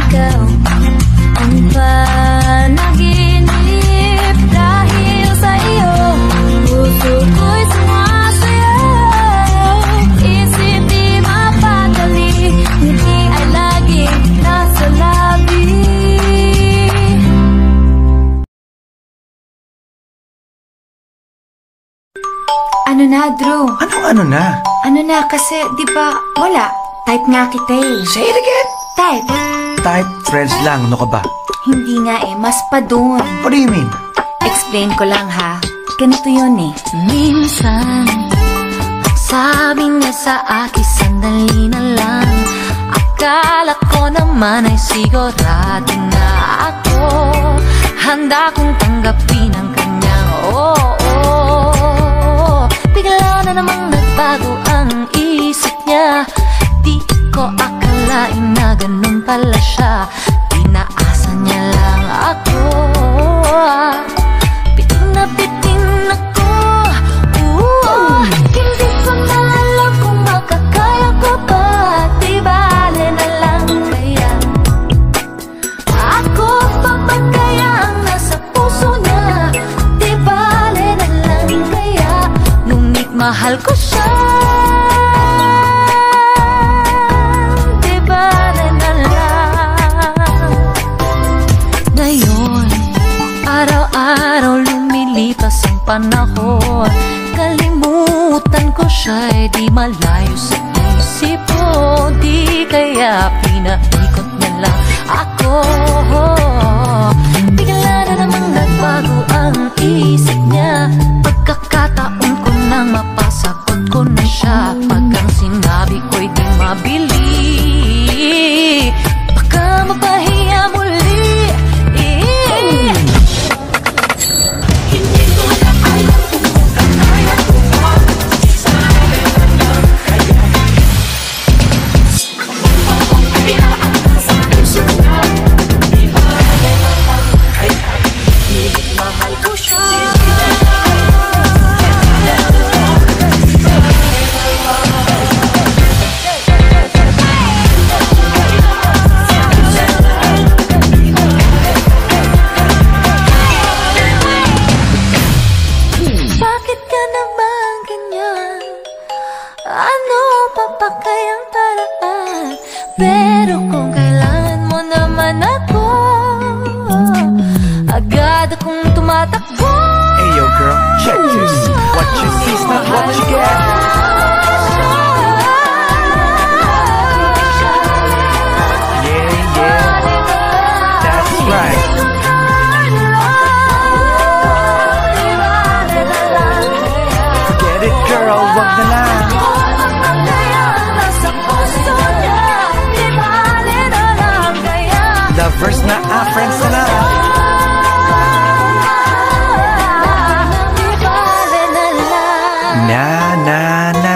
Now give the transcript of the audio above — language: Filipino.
ikaw ang panaginip. Dahil sa iyo, puso ko'y sumasayaw. Isip di mapadali, ngiti ay laging nasa labi. Ano na, Drew? Ano na? Ano na, kasi di ba wala? Type nga kita eh. Say it again. Type. Type friends lang, ano ka ba? Hindi nga eh, mas pa dun. What do you mean? Explain ko lang ha. Ganito yun eh. Minsan, sabi niya sa akin, sandali na lang. Akala ko naman ay sigurado na ako. Handa kong tanggapin ang kanyang oo. Bigla na namang nagbago ang isip niya. Di ko akalain na ganun pala siya. Pinaasa niya lang ako. Pitin na pitin ako. Hindi ko na alam kung makakaya ko ba. Di bale na lang kaya. Ako pa ba kaya ang nasa puso niya? Di bale na lang kaya. Ngunit mahal ko siya. Di bale na lang. Ngayon, araw-araw lumilipas ang panahon. Kalimutan ko siya'y di malayo sa isip ko. Di kaya pinaikot niya lang ako. Bigla na namang nagbago ang isip niya. Pagkakataon ko nang mapasagot ko na siya. Pag ang sinabi ko'y di mabili, baka mapahiya muli. Mahal ko siya. Bakit ka naman ganyan? Ano pa ba kayang paraan? Pero kung kailangan mo naman ako, agad akong tumatakbo. Hey yo girl, check this. What you see is not what you get. Yeah, that's right. Forget it girl, wag na lang. Lovers na friends na lang. Na na na